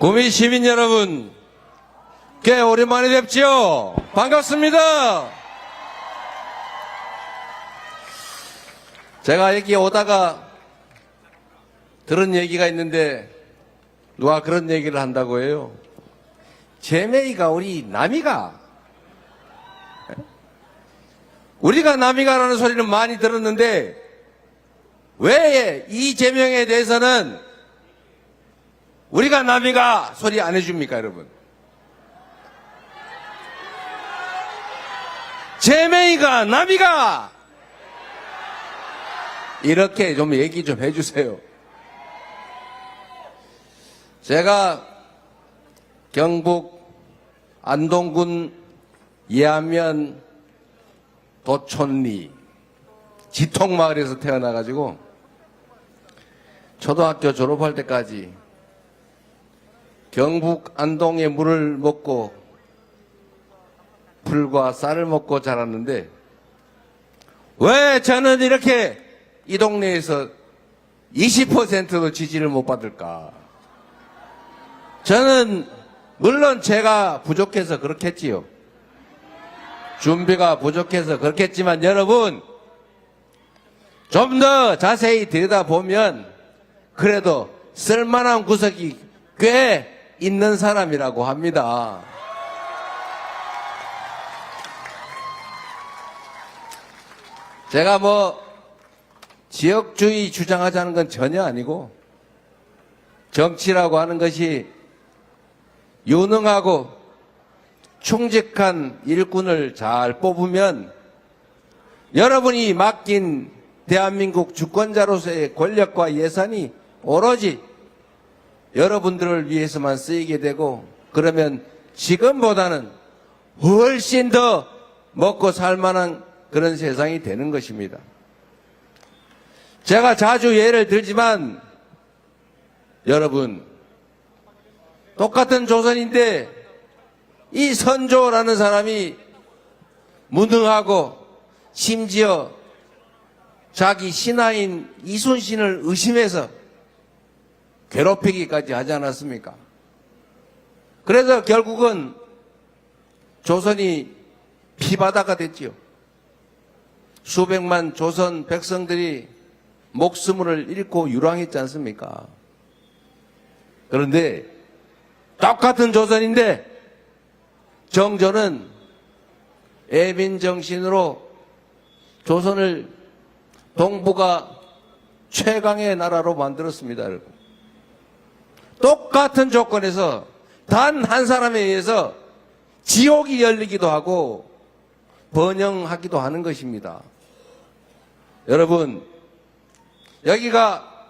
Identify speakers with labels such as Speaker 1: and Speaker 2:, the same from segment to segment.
Speaker 1: 구미 시민 여러분, 꽤 오랜만에 뵙지요. 반갑습니다. 제가 여기 오다가 들은 얘기가 있는데 누가 그런 얘기를 한다고 해요. 제메이가 우리 남이가, 우리가 남이가라는 소리는 많이 들었는데 왜 이 제명에 대해서는 우리가 남이가 소리 안 해줍니까, 여러분? 제메이가, 남이가! 이렇게 좀 얘기 좀 해주세요. 제가 경북 안동군 예안면 도촌리 지통마을에서 태어나가지고 초등학교 졸업할 때까지 경북 안동의 물을 먹고 풀과 쌀을 먹고 자랐는데 왜 저는 이렇게 이 동네에서 20%도 지지를 못 받을까? 저는 물론 제가 부족해서 그렇겠지요. 준비가 부족해서 그렇겠지만 여러분 좀 더 자세히 들여다보면 그래도 쓸만한 구석이 꽤 있는 사람이라고 합니다. 제가 지역주의 주장하자는 건 전혀 아니고 정치라고 하는 것이 유능하고 충직한 일꾼을 잘 뽑으면 여러분이 맡긴 대한민국 주권자로서의 권력과 예산이 오로지 여러분들을 위해서만 쓰이게 되고 그러면 지금보다는 훨씬 더 먹고 살만한 그런 세상이 되는 것입니다. 제가 자주 예를 들지만 여러분 똑같은 조선인데 이 선조라는 사람이 무능하고 심지어 자기 신하인 이순신을 의심해서 괴롭히기까지 하지 않았습니까? 그래서 결국은 조선이 피바다가 됐지요. 수백만 조선 백성들이 목숨을 잃고 유랑했지 않습니까? 그런데 똑같은 조선인데 정조는 애민정신으로 조선을 동북아 최강의 나라로 만들었습니다, 여러분. 똑같은 조건에서 단 한 사람에 의해서 지옥이 열리기도 하고 번영하기도 하는 것입니다. 여러분, 여기가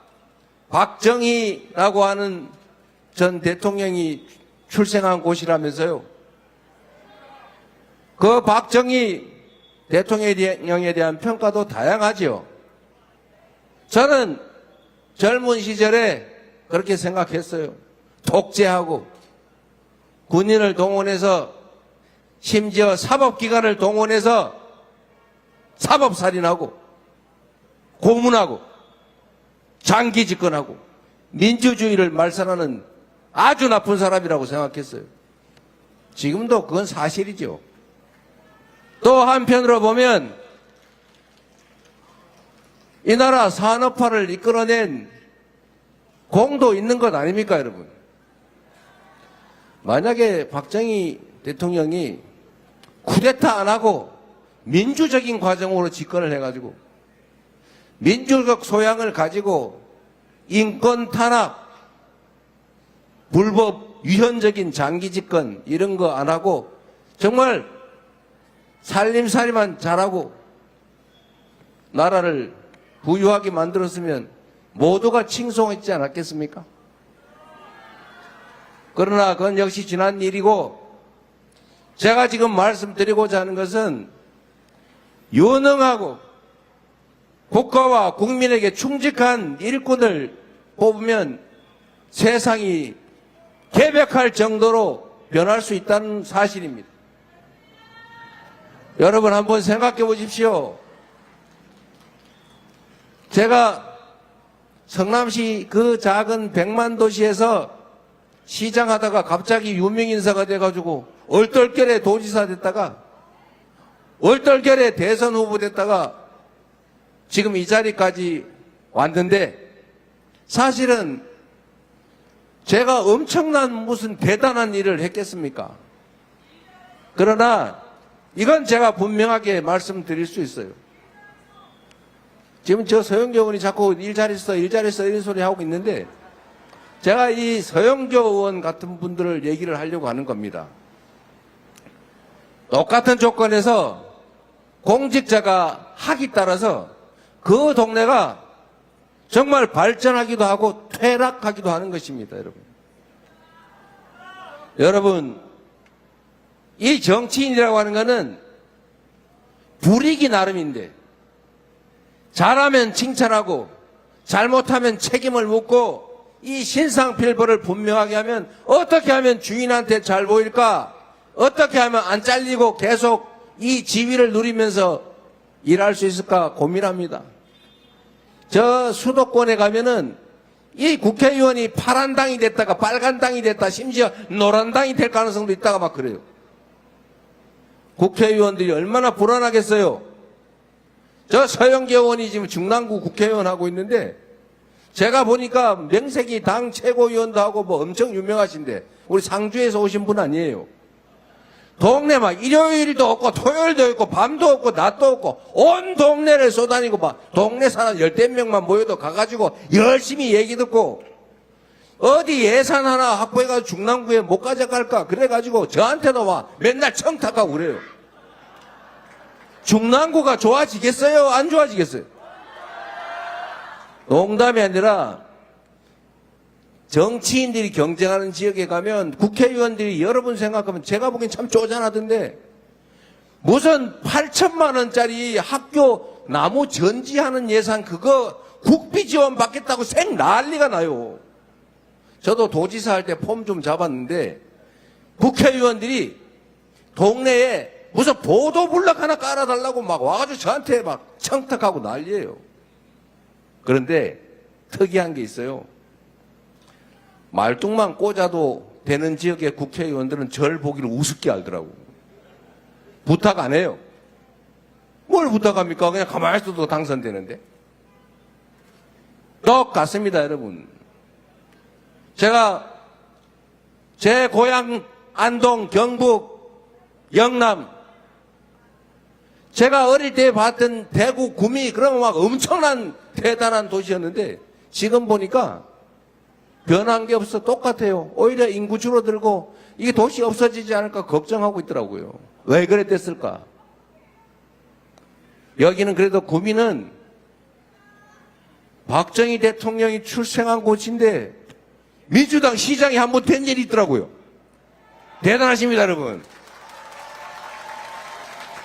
Speaker 1: 박정희라고 하는 전 대통령이 출생한 곳이라면서요. 그 박정희 대통령에 대한 평가도 다양하지요. 저는 젊은 시절에 그렇게 생각했어요. 독재하고 군인을 동원해서 심지어 사법기관을 동원해서 사법살인하고 고문하고 장기집권하고 민주주의를 말살하는 아주 나쁜 사람이라고 생각했어요. 지금도 그건 사실이죠. 또 한편으로 보면 이 나라 산업화를 이끌어낸 공도 있는 것 아닙니까, 여러분? 만약에 박정희 대통령이 쿠데타 안 하고 민주적인 과정으로 집권을 해가지고 민주적 소양을 가지고 인권 탄압, 불법 위헌적인 장기 집권 이런 거 안 하고 정말 살림살이만 잘하고 나라를 부유하게 만들었으면 모두가 칭송했지 않았겠습니까? 그러나 그건 역시 지난 일이고 제가 지금 말씀드리고자 하는 것은 유능하고 국가와 국민에게 충직한 일꾼을 뽑으면 세상이 개벽할 정도로 변할 수 있다는 사실입니다. 여러분 한번 생각해 보십시오. 제가 성남시 그 작은 100만 도시에서 시장 하다가 갑자기 유명인사가 돼가지고 얼떨결에 도지사 됐다가 얼떨결에 대선 후보 됐다가 지금 이 자리까지 왔는데 사실은 제가 엄청난 무슨 대단한 일을 했겠습니까? 그러나 이건 제가 분명하게 말씀드릴 수 있어요. 지금 저 서영교 의원이 자꾸 일 잘했어 이런 소리 하고 있는데 제가 이 서영교 의원 같은 분들을 얘기를 하려고 하는 겁니다. 똑같은 조건에서 공직자가 하기 따라서 그 동네가 정말 발전하기도 하고 퇴락하기도 하는 것입니다, 여러분. 여러분, 이 정치인이라고 하는 것은 불이기 나름인데 잘하면 칭찬하고 잘못하면 책임을 묻고 이 신상필벌을 분명하게 하면 어떻게 하면 주인한테 잘 보일까? 어떻게 하면 안 잘리고 계속 이 지위를 누리면서 일할 수 있을까 고민합니다. 저 수도권에 가면은 이 국회의원이 파란 당이 됐다가 빨간 당이 됐다 심지어 노란 당이 될 가능성도 있다가 막 그래요. 국회의원들이 얼마나 불안하겠어요. 저 서영교 의원이 지금 중랑구 국회의원 하고 있는데 제가 보니까 명색이 당 최고위원도 하고 뭐 엄청 유명하신데 우리 상주에서 오신 분 아니에요. 동네 막 일요일도 없고 토요일도 없고 밤도 없고 낮도 없고 온 동네를 쏘다니고 막 동네 사람 10명만 모여도 가가지고 열심히 얘기 듣고 어디 예산 하나 확보해가지고 중랑구에 못 가져갈까 그래가지고 저한테도 와 맨날 청탁하고 그래요. 중랑구가 좋아지겠어요? 안 좋아지겠어요? 농담이 아니라 정치인들이 경쟁하는 지역에 가면 국회의원들이 여러분 생각하면 제가 보기엔 참 쪼잔하던데 무슨 8천만 원짜리 학교 나무 전지하는 예산 그거 국비 지원 받겠다고 생 난리가 나요. 저도 도지사 할 때 폼 좀 잡았는데 국회의원들이 동네에 무슨 보도블럭 하나 깔아달라고 막 와가지고 저한테 막 청탁하고 난리예요. 그런데 특이한 게 있어요. 말뚝만 꽂아도 되는 지역의 국회의원들은 절 보기를 우습게 알더라고. 부탁 안 해요. 뭘 부탁합니까? 그냥 가만히 있어도 당선되는데. 똑같습니다, 여러분. 제가 제 고향 안동, 경북, 영남 제가 어릴 때 봤던 대구, 구미 그러면 막 엄청난 대단한 도시였는데 지금 보니까 변한 게 없어 똑같아요. 오히려 인구 줄어들고 이게 도시 없어지지 않을까 걱정하고 있더라고요. 왜 그랬댔을까? 여기는 그래도 구미는 박정희 대통령이 출생한 곳인데 민주당 시장이 한 번 된 일이 있더라고요. 대단하십니다, 여러분.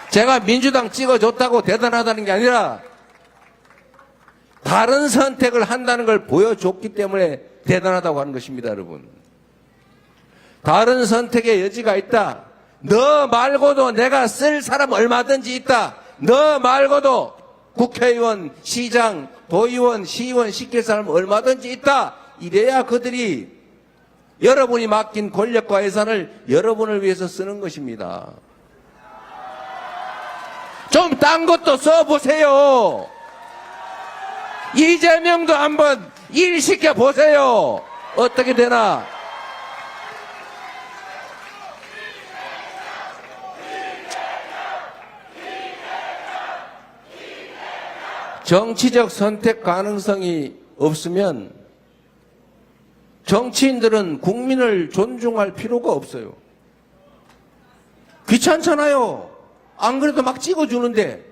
Speaker 1: 제가 민주당 찍어줬다고 대단하다는 게 아니라 다른 선택을 한다는 걸 보여줬기 때문에 대단하다고 하는 것입니다, 여러분. 다른 선택의 여지가 있다. 너 말고도 내가 쓸 사람 얼마든지 있다. 너 말고도 국회의원, 시장, 도의원, 시의원 시킬 사람 얼마든지 있다. 이래야 그들이 여러분이 맡긴 권력과 예산을 여러분을 위해서 쓰는 것입니다. 좀 딴 것도 써보세요. 이재명도 한번 일 시켜보세요. 어떻게 되나? 정치적 선택 가능성이 없으면 정치인들은 국민을 존중할 필요가 없어요. 귀찮잖아요. 안 그래도 막 찍어주는데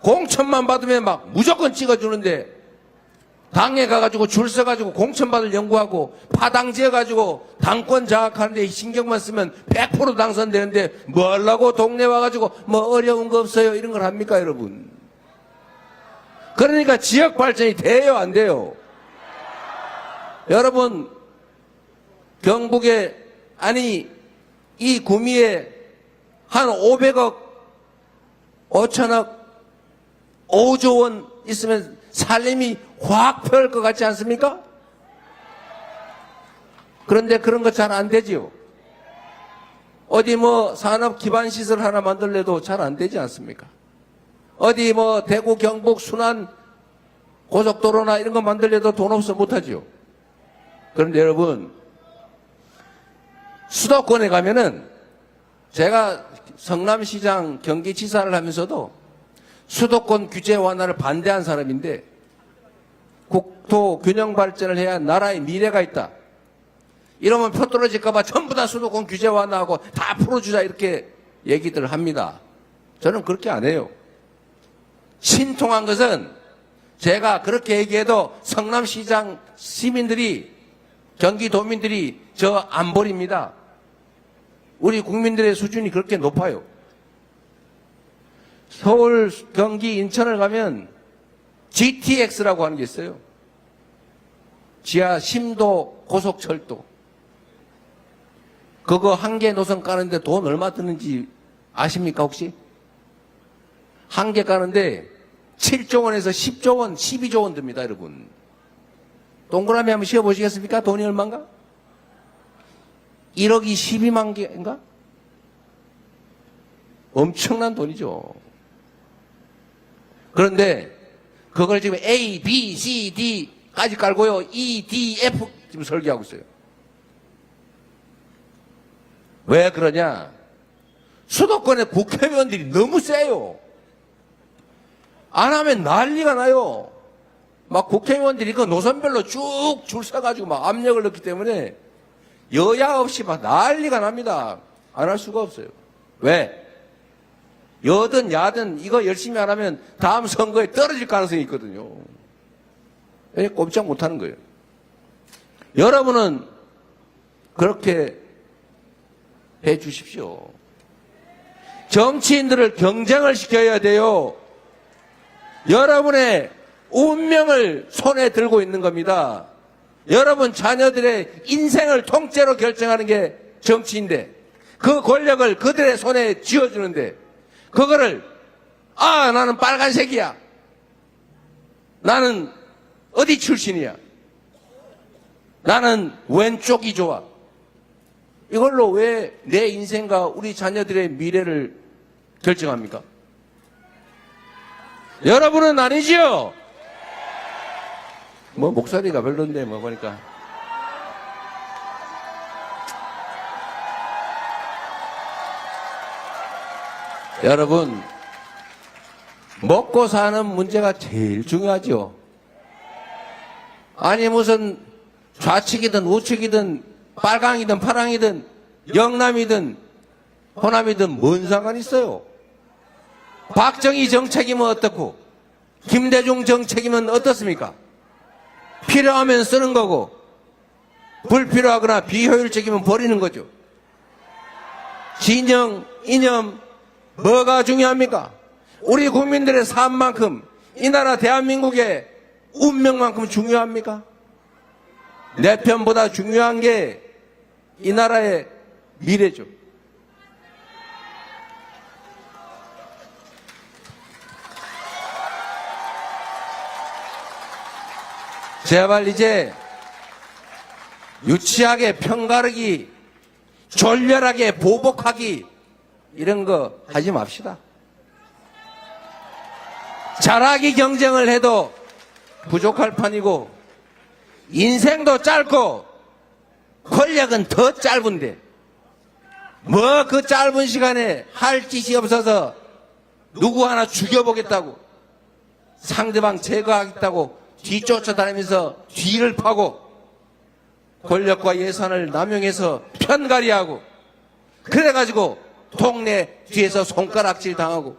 Speaker 1: 공천만 받으면 막 무조건 찍어주는데 당에 가가지고 줄 서가지고 공천받을 연구하고 파당 지어가지고 당권 장악하는데 신경만 쓰면 100% 당선되는데 뭐 하려고 동네 와가지고 뭐 어려운 거 없어요 이런 걸 합니까 여러분? 그러니까 지역 발전이 돼요 안 돼요? 여러분 경북에 아니 이 구미에 한 500억 5천억 5조 원 있으면 살림이 확 펼 것 같지 않습니까? 그런데 그런 거 잘 안 되지요. 어디 뭐 산업 기반 시설 하나 만들래도 잘 안 되지 않습니까? 어디 뭐 대구 경북 순환 고속도로나 이런 거 만들래도 돈 없어 못하지요. 그런데 여러분, 수도권에 가면은 제가 성남시장 경기지사를 하면서도 수도권 규제 완화를 반대한 사람인데, 국토 균형 발전을 해야 나라의 미래가 있다. 이러면 표 떨어질까봐 전부 다 수도권 규제 완화하고 다 풀어주자 이렇게 얘기들 합니다. 저는 그렇게 안 해요. 신통한 것은 제가 그렇게 얘기해도 성남시장 시민들이, 경기도민들이 저 안 버립니다. 우리 국민들의 수준이 그렇게 높아요. 서울, 경기, 인천을 가면 GTX라고 하는 게 있어요. 지하 심도 고속철도. 그거 한 개 노선 까는데 돈 얼마 드는지 아십니까 혹시? 한 개 까는데 7조 원에서 10조 원, 12조 원 듭니다, 여러분. 동그라미 한번 씌워보시겠습니까? 돈이 얼마인가? 1억이 12만 개인가? 엄청난 돈이죠. 그런데 그걸 지금 A, B, C, D까지 깔고요. E, D, F 지금 설계하고 있어요. 왜 그러냐? 수도권의 국회의원들이 너무 세요. 안 하면 난리가 나요. 막 국회의원들이 그 노선별로 쭉 줄 서가지고 막 압력을 넣기 때문에 여야 없이 막 난리가 납니다. 안 할 수가 없어요. 왜? 여든 야든 이거 열심히 안 하면 다음 선거에 떨어질 가능성이 있거든요. 꼼짝 못 하는 거예요. 여러분은 그렇게 해 주십시오. 정치인들을 경쟁을 시켜야 돼요. 여러분의 운명을 손에 들고 있는 겁니다. 여러분 자녀들의 인생을 통째로 결정하는 게 정치인데, 그 권력을 그들의 손에 쥐어주는데, 그거를 나는 빨간색이야, 나는 어디 출신이야, 나는 왼쪽이 좋아, 이걸로 왜 내 인생과 우리 자녀들의 미래를 결정합니까? 여러분은 아니지요? 뭐 목소리가 별론데 뭐 보니까. 여러분, 먹고 사는 문제가 제일 중요하죠. 아니 무슨 좌측이든 우측이든 빨강이든 파랑이든 영남이든 호남이든 뭔 상관 있어요. 박정희 정책이면 어떻고 김대중 정책이면 어떻습니까? 필요하면 쓰는 거고 불필요하거나 비효율적이면 버리는 거죠. 진영, 이념 뭐가 중요합니까? 우리 국민들의 삶만큼, 이 나라 대한민국의 운명만큼 중요합니까? 내 편보다 중요한 게 이 나라의 미래죠. 제발 이제 유치하게 편가르기, 졸렬하게 보복하기 이런 거 하지 맙시다. 잘하기 경쟁을 해도 부족할 판이고, 인생도 짧고 권력은 더 짧은데 뭐 그 짧은 시간에 할 짓이 없어서 누구 하나 죽여보겠다고, 상대방 제거하겠다고 뒤쫓아다니면서 뒤를 파고 권력과 예산을 남용해서 편가리하고, 그래가지고 동네 뒤에서 손가락질 당하고,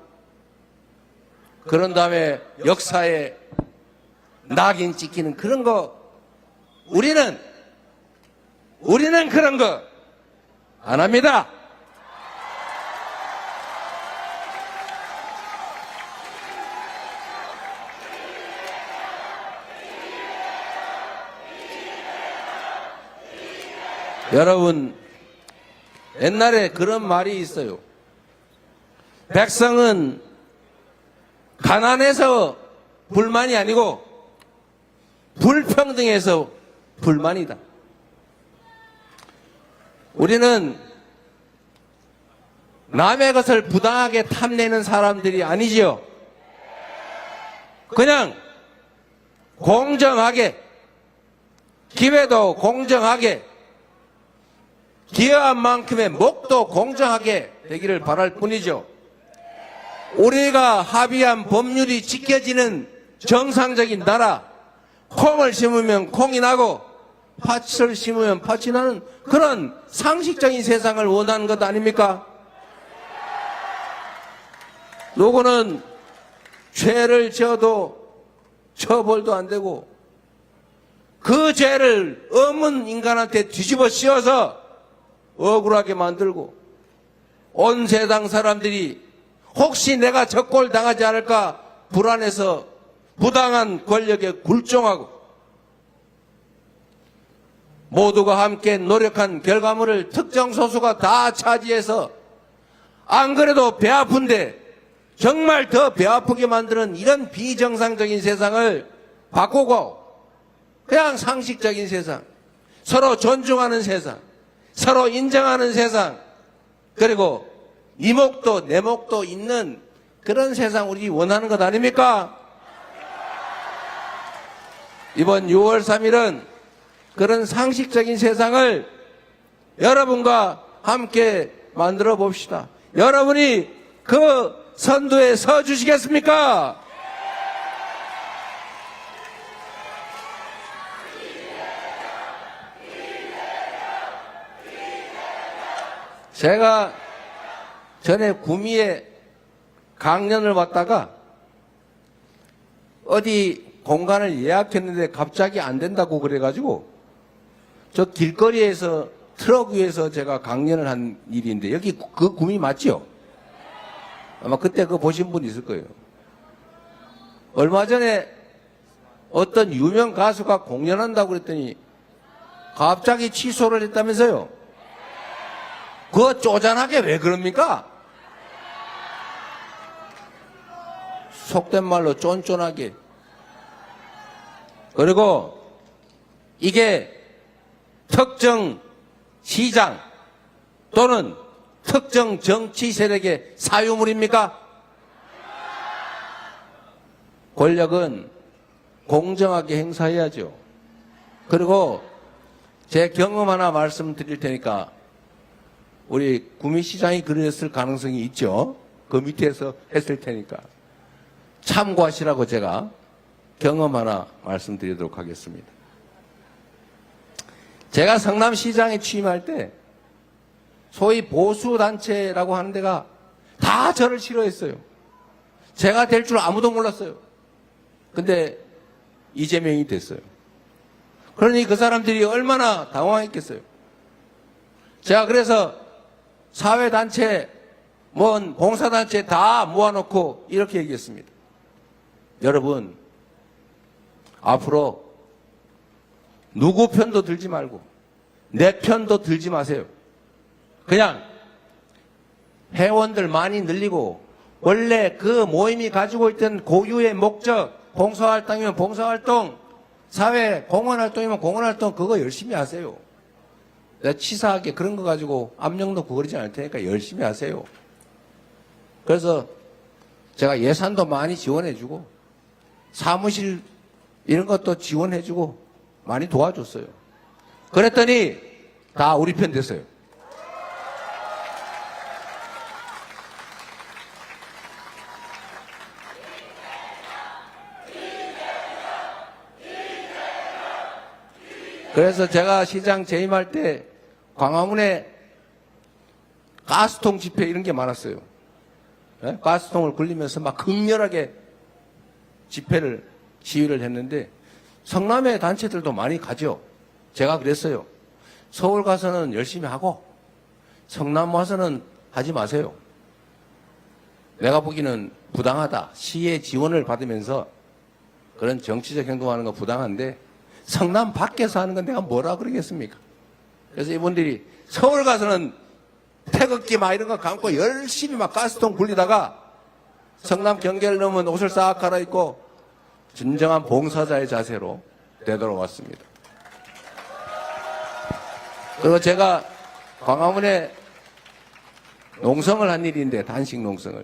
Speaker 1: 그런 다음에 역사에 낙인 찍히는 그런 거, 우리는 그런 거 안 합니다. 여러분, 옛날에 그런 말이 있어요. 백성은 가난해서 불만이 아니고 불평등해서 불만이다. 우리는 남의 것을 부당하게 탐내는 사람들이 아니지요. 그냥 공정하게, 기회도 공정하게, 기여한 만큼의 목도 공정하게 되기를 바랄 뿐이죠. 우리가 합의한 법률이 지켜지는 정상적인 나라, 콩을 심으면 콩이 나고 팥을 심으면 팥이 나는 그런 상식적인 세상을 원하는 것 아닙니까? 누구는 죄를 지어도 처벌도 안 되고 그 죄를 없는 인간한테 뒤집어 씌워서 억울하게 만들고 온 세상 사람들이 혹시 내가 적골 당하지 않을까 불안해서 부당한 권력에 굴종하고 모두가 함께 노력한 결과물을 특정 소수가 다 차지해서 안 그래도 배 아픈데 정말 더 배 아프게 만드는 이런 비정상적인 세상을 바꾸고 그냥 상식적인 세상, 서로 존중하는 세상, 서로 인정하는 세상, 그리고 네 목도 내 목도 있는 그런 세상 우리 원하는 것 아닙니까? 이번 6월 3일은 그런 상식적인 세상을 여러분과 함께 만들어 봅시다. 여러분이 그 선두에 서 주시겠습니까? 제가 전에 구미에 강연을 왔다가 어디 공간을 예약했는데 갑자기 안 된다고 그래가지고 저 길거리에서 트럭 위에서 제가 강연을 한 일인데 여기 그 구미 맞죠? 아마 그때 그거 보신 분 있을 거예요. 얼마 전에 어떤 유명 가수가 공연한다고 그랬더니 갑자기 취소를 했다면서요. 그거 쪼잔하게 왜 그럽니까? 속된 말로 쫀쫀하게. 그리고 이게 특정 시장 또는 특정 정치 세력의 사유물입니까? 권력은 공정하게 행사해야죠. 그리고 제 경험 하나 말씀드릴 테니까 우리 구미시장이 그랬을 가능성이 있죠. 그 밑에서 했을 테니까 참고하시라고 제가 경험 하나 말씀드리도록 하겠습니다. 제가 성남시장에 취임할 때 소위 보수단체라고 하는 데가 다 저를 싫어했어요. 제가 될 줄 아무도 몰랐어요. 근데 이재명이 됐어요. 그러니 그 사람들이 얼마나 당황했겠어요. 제가 그래서 사회단체, 뭔 봉사단체 다 모아놓고 이렇게 얘기했습니다. 여러분, 앞으로 누구 편도 들지 말고 내 편도 들지 마세요. 그냥 회원들 많이 늘리고 원래 그 모임이 가지고 있던 고유의 목적, 봉사활동이면 봉사활동, 사회 공헌활동이면 공헌활동 그거 열심히 하세요. 내가 치사하게 그런 거 가지고 압력 넣고 그러지 않을 테니까 열심히 하세요. 그래서 제가 예산도 많이 지원해주고 사무실 이런 것도 지원해주고 많이 도와줬어요. 그랬더니 다 우리 편 됐어요. 그래서 제가 시장 재임할 때 광화문에 가스통 집회 이런 게 많았어요. 네? 가스통을 굴리면서 막 극렬하게 집회를, 시위를 했는데 성남의 단체들도 많이 가죠. 제가 그랬어요. 서울 가서는 열심히 하고 성남 와서는 하지 마세요. 내가 보기에는 부당하다. 시의 지원을 받으면서 그런 정치적 행동하는 거 부당한데 성남 밖에서 하는 건 내가 뭐라 그러겠습니까? 그래서 이분들이 서울 가서는 태극기 막 이런 거 감고 열심히 막 가스통 굴리다가 성남 경계를 넘으면 옷을 싹 갈아입고 진정한 봉사자의 자세로 되돌아왔습니다. 그리고 제가 광화문에 농성을 한 일인데, 단식 농성을.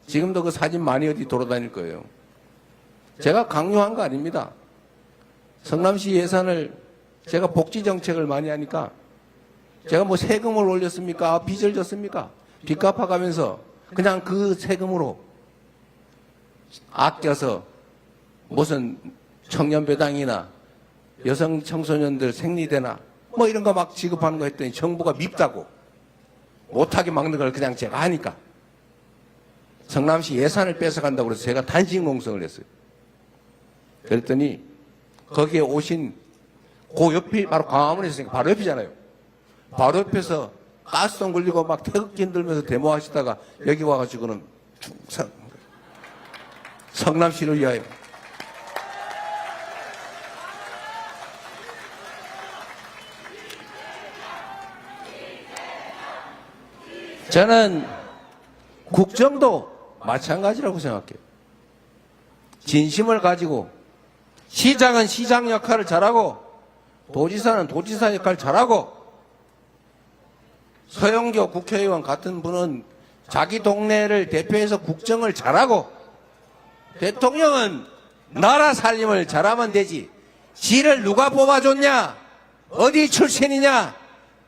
Speaker 1: 지금도 그 사진 많이 어디 돌아다닐 거예요. 제가 강요한 거 아닙니다. 성남시 예산을 제가 복지 정책을 많이 하니까 제가 뭐 세금을 올렸습니까? 빚을 졌습니까? 빚 갚아가면서 그냥 그 세금으로 아껴서 무슨 청년배당이나 여성 청소년들 생리대나 뭐 이런 거 막 지급하는 거 했더니 정부가 밉다고 못하게 막는 걸 그냥 제가 하니까 성남시 예산을 뺏어간다고 그래서 제가 단식 농성을 했어요. 그랬더니 거기에 오신 그 옆이 바로 광화문에 있으니까 바로 옆이잖아요. 바로 옆에서 가스통 걸리고 막 태극기 흔들면서 데모하시다가 여기 와가지고는 충성 성남시를 위하여 저는 국정도 마찬가지라고 생각해요. 진심을 가지고 시장은 시장 역할을 잘하고 도지사는 도지사 역할을 잘하고 서영교 국회의원 같은 분은 자기 동네를 대표해서 국정을 잘하고 대통령은 나라 살림을 잘하면 되지. 지를 누가 뽑아줬냐? 어디 출신이냐?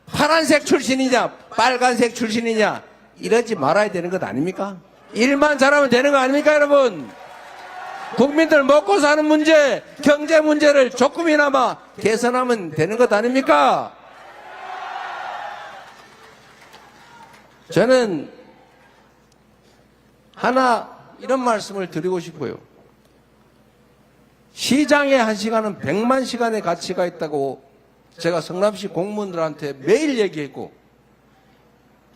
Speaker 1: 파란색 출신이냐? 빨간색 출신이냐? 이러지 말아야 되는 것 아닙니까? 일만 잘하면 되는 거 아닙니까, 여러분? 국민들 먹고 사는 문제, 경제 문제를 조금이나마 개선하면 되는 것 아닙니까? 저는 하나 이런 말씀을 드리고 싶어요. 시장의 1시간은 100만 시간의 가치가 있다고 제가 성남시 공무원들한테 매일 얘기했고,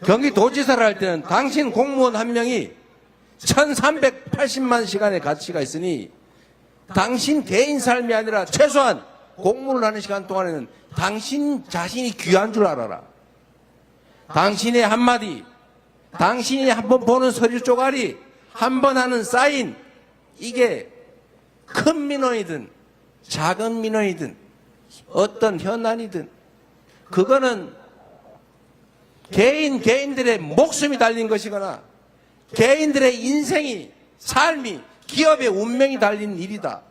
Speaker 1: 경기도지사를 할 때는 당신 공무원 한 명이 1380만 시간의 가치가 있으니 당신 개인 삶이 아니라 최소한 공무원을 하는 시간 동안에는 당신 자신이 귀한 줄 알아라. 당신의 한마디, 당신이 한번 보는 서류 쪼가리, 한번 하는 사인, 이게 큰 민원이든 작은 민원이든 어떤 현안이든 그거는 개인들의 목숨이 달린 것이거나 개인들의 인생이, 삶이, 기업의 운명이 달린 일이다.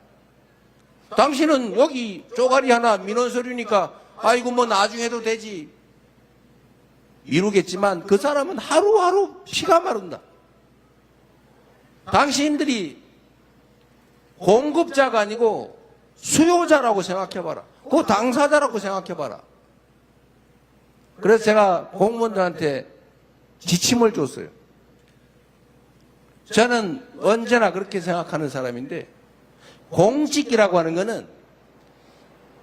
Speaker 1: 당신은 여기 쪼가리 하나 민원 서류니까 아이고 뭐 나중에 해도 되지 이루겠지만 그 사람은 하루하루 피가 마른다. 당신들이 공급자가 아니고 수요자라고 생각해봐라. 그 당사자라고 생각해봐라. 그래서 제가 공무원들한테 지침을 줬어요. 저는 언제나 그렇게 생각하는 사람인데, 공직이라고 하는 거는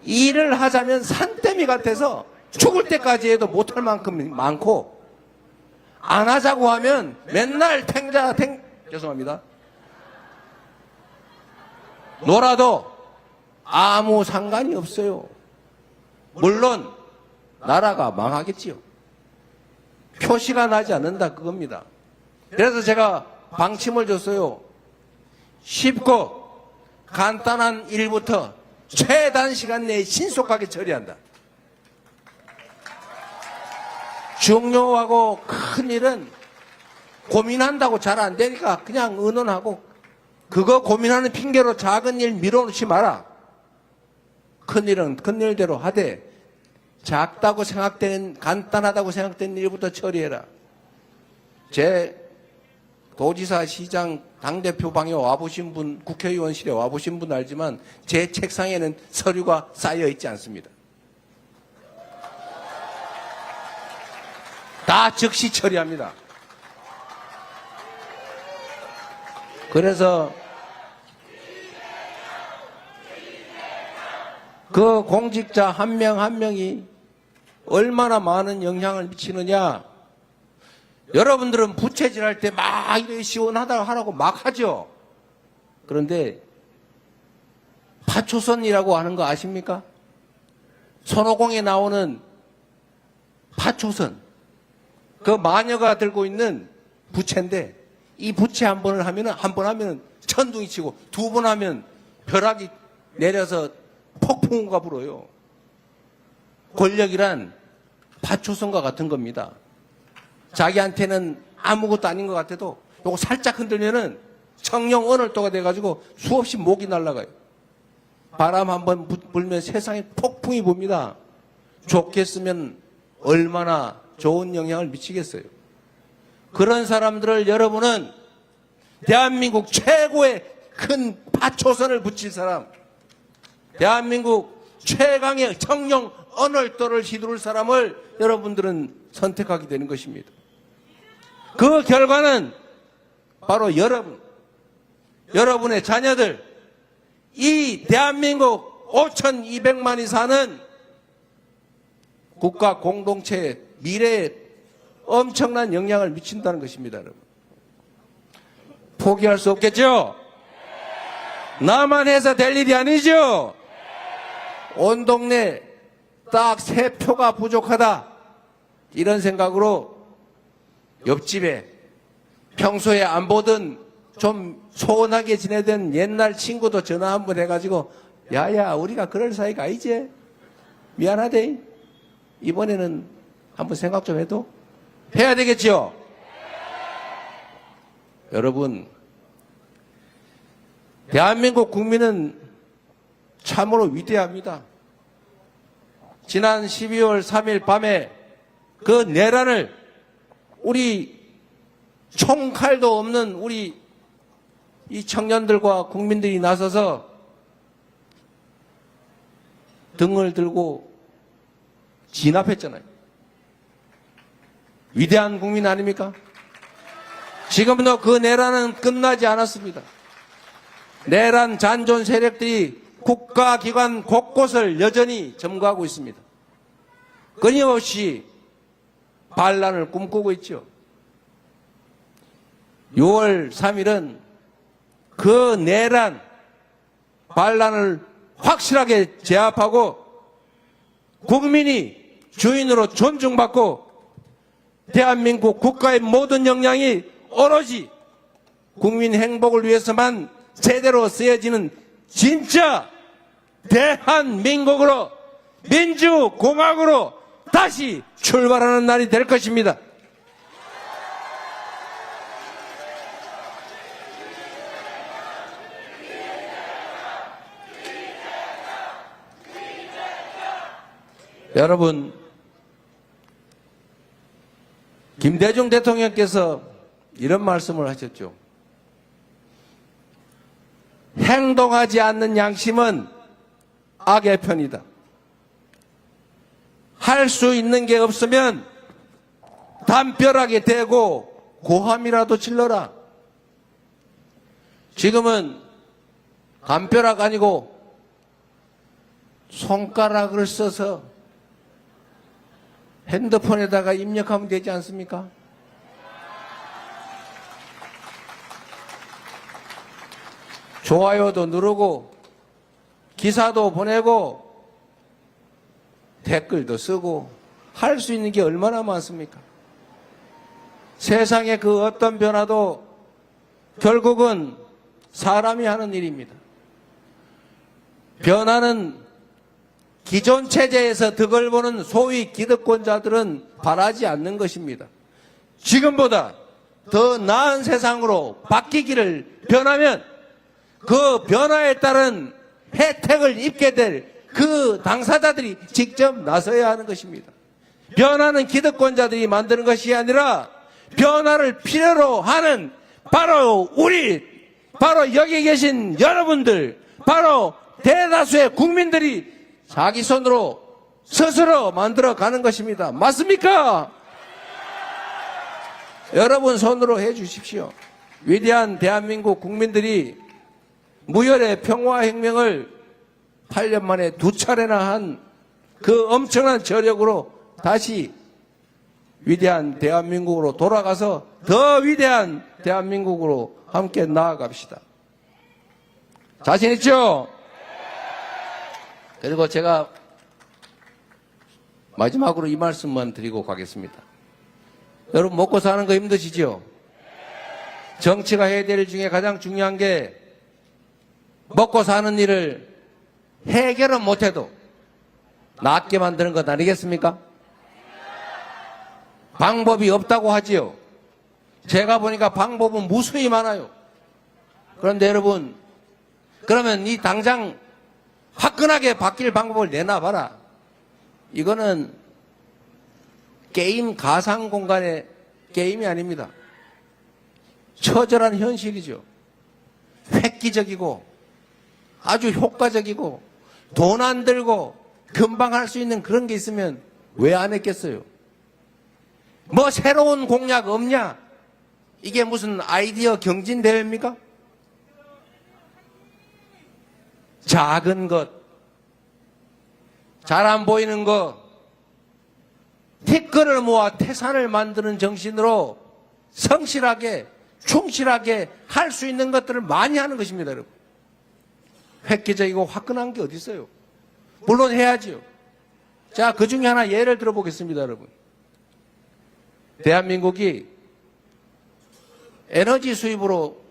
Speaker 1: 일을 하자면 산더미 같아서 죽을 때까지 해도 못할 만큼 많고, 안 하자고 하면 맨날 죄송합니다. 놀아도 아무 상관이 없어요. 물론 나라가 망하겠지요. 표시가 나지 않는다 그겁니다. 그래서 제가 방침을 줬어요. 쉽고 간단한 일부터 최단 시간 내에 신속하게 처리한다. 중요하고 큰 일은 고민한다고 잘 안 되니까 그냥 의논하고, 그거 고민하는 핑계로 작은 일 밀어놓지 마라. 큰 일은 큰 일대로 하되 작다고 생각되는, 간단하다고 생각되는 일부터 처리해라. 제 도지사, 시장, 당대표 방에 와보신 분, 국회의원실에 와보신 분 알지만 제 책상에는 서류가 쌓여 있지 않습니다. 다 즉시 처리합니다. 그래서 그 공직자 한 명 한 명이 얼마나 많은 영향을 미치느냐. 여러분들은 부채질할 때 막 이래 시원하다 하라고 막 하죠. 그런데 파초선이라고 하는 거 아십니까? 손오공에 나오는 파초선, 그 마녀가 들고 있는 부채인데, 이 부채 한 번 하면 천둥이 치고, 두 번 하면 벼락이 내려서 폭풍우가 불어요. 권력이란 파초선과 같은 겁니다. 자기한테는 아무것도 아닌 것 같아도 요거 살짝 흔들면은 청령 언월도가 돼가지고 수없이 목이 날아가요. 바람 한번 불면 세상에 폭풍이 봅니다. 좋겠으면 얼마나 좋은 영향을 미치겠어요. 그런 사람들을 여러분은 대한민국 최고의 큰 파초선을 붙일 사람, 대한민국 최강의 청령 언월도를 휘두를 사람을 여러분들은 선택하게 되는 것입니다. 그 결과는 바로 여러분의 자녀들, 이 대한민국 5,200만이 사는 국가 공동체의 미래에 엄청난 영향을 미친다는 것입니다, 여러분. 포기할 수 없겠죠? 나만 해서 될 일이 아니죠? 온 동네 딱 3표가 부족하다. 이런 생각으로 옆집에 평소에 안 보던 좀 소원하게 지내던 옛날 친구도 전화 한번 해가지고 야야 우리가 그럴 사이가 아니지? 미안하대. 이번에는 한번 생각 좀 해도 해야 되겠죠? 여러분, 대한민국 국민은 참으로 위대합니다. 지난 12월 3일 밤에 그 내란을 우리 총칼도 없는 우리 이 청년들과 국민들이 나서서 등을 들고 진압했잖아요. 위대한 국민 아닙니까? 지금도 그 내란은 끝나지 않았습니다. 내란 잔존 세력들이 국가기관 곳곳을 여전히 점거하고 있습니다. 끊임없이 반란을 꿈꾸고 있죠. 6월 3일은 그 내란 반란을 확실하게 제압하고 국민이 주인으로 존중받고 대한민국 국가의 모든 역량이 오로지 국민 행복을 위해서만 제대로 쓰여지는 진짜 대한민국으로 민주공화국으로 다시 출발하는 날이 될 것입니다. 여러분, 김대중 대통령께서 이런 말씀을 하셨죠. 행동하지 않는 양심은 악의 편이다. 할 수 있는 게 없으면 담벼락에 대고 고함이라도 질러라. 지금은 담벼락 아니고 손가락을 써서 핸드폰에다가 입력하면 되지 않습니까? 좋아요도 누르고 기사도 보내고 댓글도 쓰고 할 수 있는 게 얼마나 많습니까? 세상의 그 어떤 변화도 결국은 사람이 하는 일입니다. 변화는 기존 체제에서 득을 보는 소위 기득권자들은 바라지 않는 것입니다. 지금보다 더 나은 세상으로 바뀌기를 변하면 그 변화에 따른 혜택을 입게 될 그 당사자들이 직접 나서야 하는 것입니다. 변화는 기득권자들이 만드는 것이 아니라 변화를 필요로 하는 바로 바로 여기 계신 여러분들, 바로 대다수의 국민들이 자기 손으로 스스로 만들어 가는 것입니다. 맞습니까? 여러분 손으로 해 주십시오. 위대한 대한민국 국민들이 무혈의 평화혁명을 8년 만에 2차례나 한 그 엄청난 저력으로 다시 위대한 대한민국으로 돌아가서 더 위대한 대한민국으로 함께 나아갑시다. 자신 있죠? 그리고 제가 마지막으로 이 말씀만 드리고 가겠습니다. 여러분 먹고 사는 거 힘드시죠? 정치가 해야 될 일 중에 가장 중요한 게 먹고 사는 일을 해결은 못해도 낫게 만드는 것 아니겠습니까? 방법이 없다고 하지요. 제가 보니까 방법은 무수히 많아요. 그런데 여러분, 그러면 이 당장 화끈하게 바뀔 방법을 내놔봐라. 이거는 게임 가상 공간의 게임이 아닙니다. 처절한 현실이죠. 획기적이고 아주 효과적이고 돈 안 들고 금방 할 수 있는 그런 게 있으면 왜 안 했겠어요? 뭐 새로운 공약 없냐? 이게 무슨 아이디어 경진대회입니까? 작은 것, 잘 안 보이는 것, 티끌을 모아 태산을 만드는 정신으로 성실하게, 충실하게 할 수 있는 것들을 많이 하는 것입니다, 여러분. 획기적이고 화끈한 게 어디 있어요? 물론 해야지요. 자, 그 중에 하나 예를 들어보겠습니다, 여러분. 대한민국이 에너지 수입으로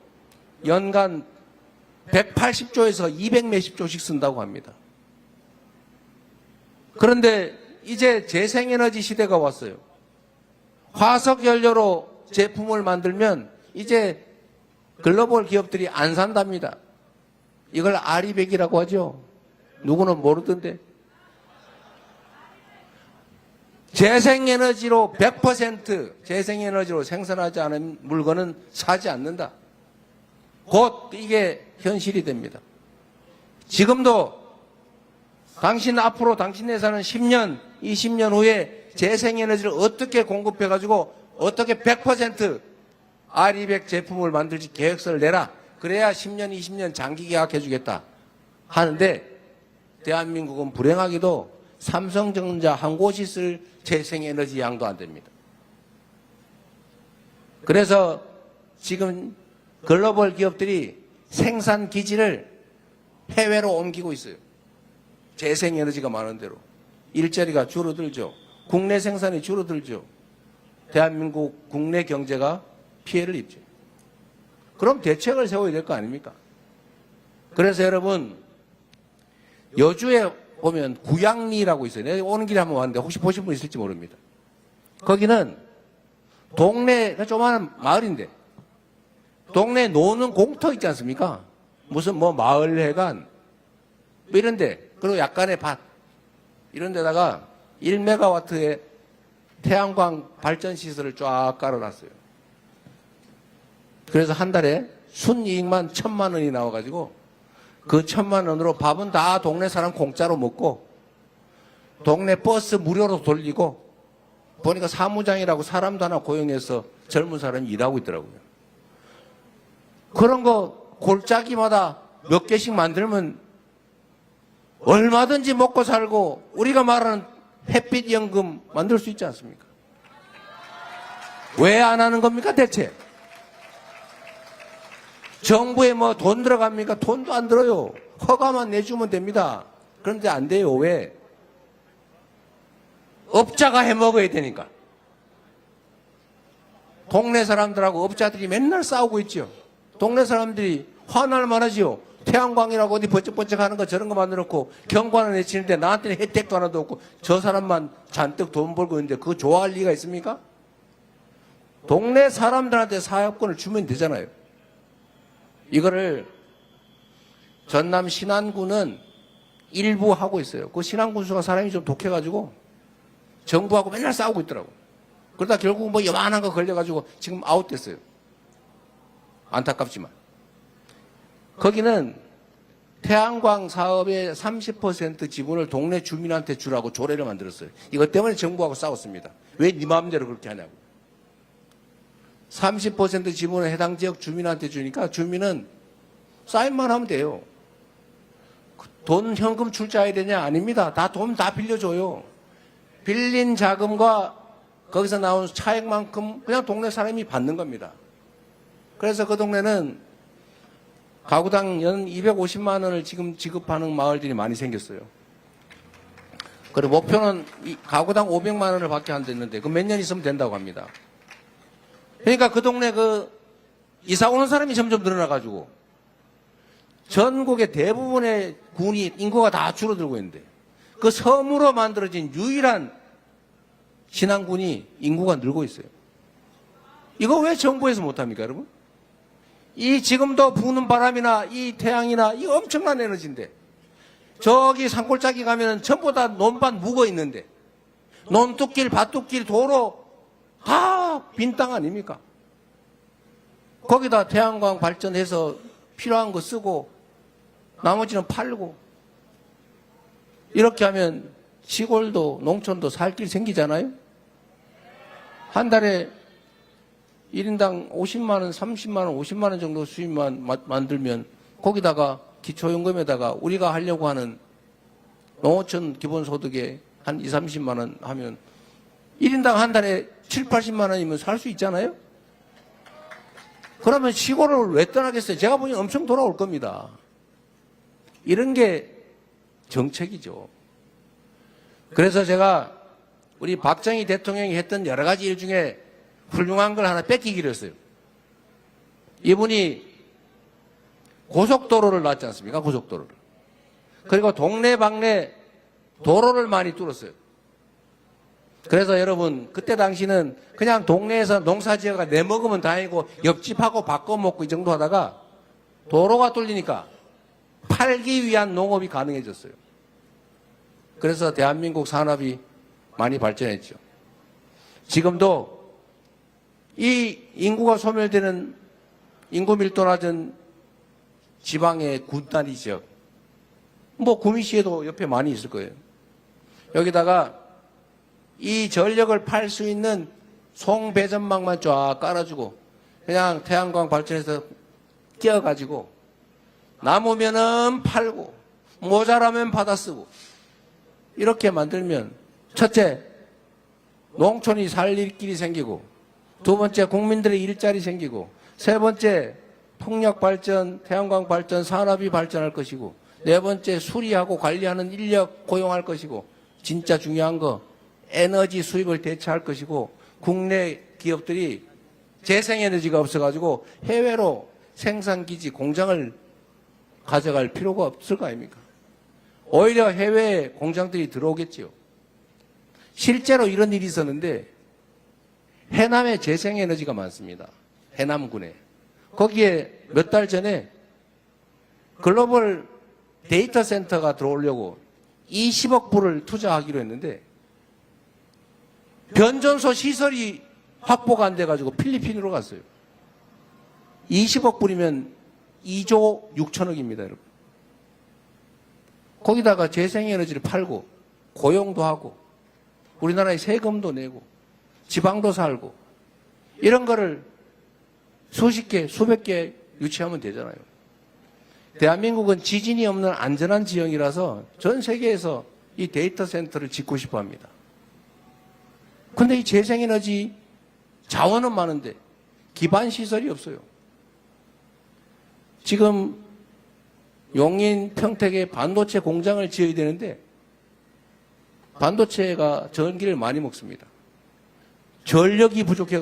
Speaker 1: 연간 180조에서 200 몇십 조씩 쓴다고 합니다. 그런데 이제 재생에너지 시대가 왔어요. 화석 연료로 제품을 만들면 이제 글로벌 기업들이 안 산답니다. 이걸 아리백이라고 하죠. 누구는 모르던데. 재생에너지로 100% 재생에너지로 생산하지 않은 물건은 사지 않는다. 곧 이게 현실이 됩니다. 지금도 앞으로 당신 회사는 10년, 20년 후에 재생에너지를 어떻게 공급해가지고 어떻게 100% R200 제품을 만들지 계획서를 내라. 그래야 10년, 20년 장기 계약해주겠다 하는데 대한민국은 불행하게도 삼성전자 한 곳이 쓸 재생에너지 양도 안 됩니다. 그래서 지금 글로벌 기업들이 생산 기지를 해외로 옮기고 있어요. 재생에너지가 많은 대로. 일자리가 줄어들죠. 국내 생산이 줄어들죠. 대한민국 국내 경제가 피해를 입죠. 그럼 대책을 세워야 될 거 아닙니까? 그래서 여러분, 여주에 보면 구양리라고 있어요. 내가 오는 길에 한번 왔는데 혹시 보신 분 있을지 모릅니다. 거기는 동네, 조그마한 마을인데 동네 노는 공터 있지 않습니까? 무슨 뭐 마을회관 뭐 이런데, 그리고 약간의 밭 이런 데다가 1메가와트의 태양광 발전 시설을 쫙 깔아놨어요. 그래서 한 달에 순이익만 1,000만 원이 나와가지고 그 1,000만 원으로 밥은 다 동네 사람 공짜로 먹고 동네 버스 무료로 돌리고, 보니까 사무장이라고 사람도 하나 고용해서 젊은 사람이 일하고 있더라고요. 그런 거 골짜기마다 몇 개씩 만들면 얼마든지 먹고 살고 우리가 말하는 햇빛 연금 만들 수 있지 않습니까? 왜 안 하는 겁니까 대체? 정부에 뭐 돈 들어갑니까? 돈도 안 들어요. 허가만 내주면 됩니다. 그런데 안 돼요. 왜? 업자가 해먹어야 되니까. 동네 사람들하고 업자들이 맨날 싸우고 있죠. 동네 사람들이 화날 만하지요. 태양광이라고 어디 번쩍번쩍 하는 거 저런 거 만들어놓고 경관을 내치는데 나한테는 혜택도 하나도 없고 저 사람만 잔뜩 돈 벌고 있는데 그거 좋아할 리가 있습니까? 동네 사람들한테 사업권을 주면 되잖아요. 이거를 전남 신안군은 일부 하고 있어요. 그 신안군수가 사람이 좀 독해가지고 정부하고 맨날 싸우고 있더라고. 그러다 결국 뭐 요만한 거 걸려가지고 지금 아웃됐어요. 안타깝지만. 거기는 태양광 사업의 30% 지분을 동네 주민한테 주라고 조례를 만들었어요. 이것 때문에 정부하고 싸웠습니다. 왜 네 마음대로 그렇게 하냐고. 30% 지분을 해당 지역 주민한테 주니까 주민은 사인만 하면 돼요. 돈 현금 출자해야 되냐? 아닙니다. 돈 다 빌려줘요. 빌린 자금과 거기서 나온 차액만큼 그냥 동네 사람이 받는 겁니다. 그래서 그 동네는 가구당 연 250만 원을 지금 지급하는 마을들이 많이 생겼어요. 그리고 목표는 가구당 500만 원을 받게 안 됐는데 그 몇 년 있으면 된다고 합니다. 그러니까 그 동네 이사 오는 사람이 점점 늘어나가지고 전국의 대부분의 군이 인구가 다 줄어들고 있는데 그 섬으로 만들어진 유일한 신안군이 인구가 늘고 있어요. 이거 왜 정부에서 못합니까, 여러분? 이 지금도 부는 바람이나 이 태양이나 이 엄청난 에너지인데, 저기 산골짜기 가면 전부 다 논밭 묵어 있는데, 논뚝길, 밭뚝길, 도로 다 빈 땅 아닙니까? 거기다 태양광 발전해서 필요한 거 쓰고 나머지는 팔고, 이렇게 하면 시골도 농촌도 살 길 생기잖아요. 한 달에 1인당 50만 원, 30만 원, 50만 원 정도 수입만 만들면 거기다가 기초연금에다가 우리가 하려고 하는 농어촌 기본소득에 한 20, 30만 원 하면 1인당 한 달에 7, 80만 원이면 살 수 있잖아요. 그러면 시골을 왜 떠나겠어요? 제가 보니 엄청 돌아올 겁니다. 이런 게 정책이죠. 그래서 제가 우리 박정희 대통령이 했던 여러 가지 일 중에 훌륭한 걸 하나 뺏기기로 했어요. 이분이 고속도로를 놨지 않습니까? 고속도로를. 그리고 동네방네 도로를 많이 뚫었어요. 그래서 여러분, 그때 당시는 그냥 동네에서 농사지어가 내먹으면 다행이고 옆집하고 바꿔먹고 이 정도 하다가 도로가 뚫리니까 팔기 위한 농업이 가능해졌어요. 그래서 대한민국 산업이 많이 발전했죠. 지금도 이 인구가 소멸되는 인구 밀도 낮은 지방의 군단위 지역, 뭐 구미시에도 옆에 많이 있을 거예요. 여기다가 이 전력을 팔 수 있는 송배전망만 쫙 깔아주고 그냥 태양광 발전해서 끼워가지고 남으면은 팔고 모자라면 받아쓰고 이렇게 만들면 첫째, 농촌이 살 길이 생기고, 두 번째, 국민들의 일자리 생기고, 세 번째, 풍력 발전, 태양광 발전, 산업이 발전할 것이고, 네 번째, 수리하고 관리하는 인력 고용할 것이고, 진짜 중요한 거, 에너지 수입을 대체할 것이고, 국내 기업들이 재생에너지가 없어가지고 해외로 생산기지, 공장을 가져갈 필요가 없을 거 아닙니까? 오히려 해외에 공장들이 들어오겠지요. 실제로 이런 일이 있었는데 해남에 재생에너지가 많습니다. 해남군에. 거기에 몇 달 전에 글로벌 데이터 센터가 들어오려고 20억 불을 투자하기로 했는데 변전소 시설이 확보가 안 돼가지고 필리핀으로 갔어요. 20억 불이면 2조 6천억입니다, 여러분. 거기다가 재생에너지를 팔고 고용도 하고 우리나라에 세금도 내고 지방도 살고 이런 거를 수십 개, 수백 개 유치하면 되잖아요. 대한민국은 지진이 없는 안전한 지형이라서 전 세계에서 이 데이터 센터를 짓고 싶어 합니다. 근데 이 재생에너지 자원은 많은데 기반 시설이 없어요. 지금 용인, 평택에 반도체 공장을 지어야 되는데 반도체가 전기를 많이 먹습니다. 전력이 부족해서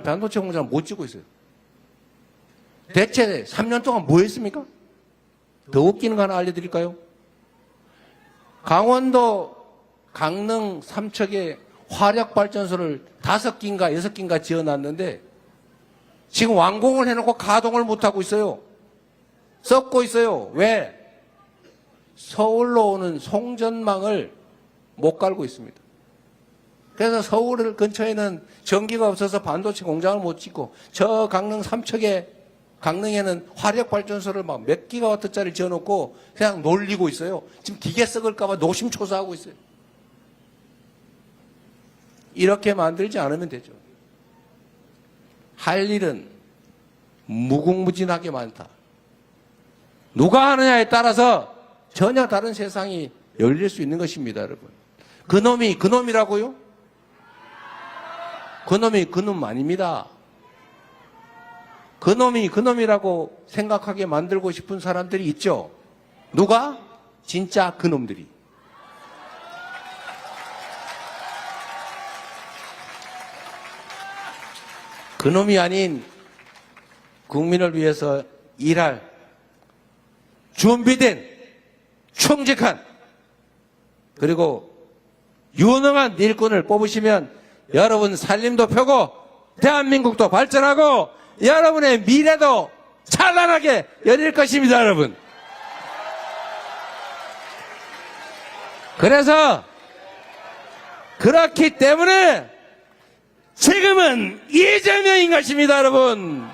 Speaker 1: 반도체 공장을 못 짓고 있어요. 대체 3년 동안 뭐 했습니까? 더 웃기는 거 하나 알려드릴까요? 강원도 강릉 삼척에 화력발전소를 5기인가 6기인가 지어놨는데 지금 완공을 해놓고 가동을 못하고 있어요. 썩고 있어요. 왜? 서울로 오는 송전망을 못 깔고 있습니다. 그래서 서울 근처에는 전기가 없어서 반도체 공장을 못 짓고 저 강릉 삼척에 강릉에는 화력발전소를 막 몇 기가와트짜리 지어놓고 그냥 놀리고 있어요. 지금 기계 썩을까봐 노심초사하고 있어요. 이렇게 만들지 않으면 되죠. 할 일은 무궁무진하게 많다. 누가 하느냐에 따라서 전혀 다른 세상이 열릴 수 있는 것입니다, 여러분. 그놈이 그놈이라고요? 그놈이 그놈 아닙니다. 그놈이 그놈이라고 생각하게 만들고 싶은 사람들이 있죠. 누가? 진짜 그놈들이. 그놈이 아닌 국민을 위해서 일할 준비된 충직한 그리고 유능한 일꾼을 뽑으시면 여러분 살림도 펴고 대한민국도 발전하고 여러분의 미래도 찬란하게 열릴 것입니다, 여러분. 그래서 그렇기 때문에 지금은 이재명인 것입니다, 여러분.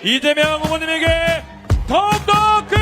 Speaker 2: 이재명 후보님에게 더욱더 큰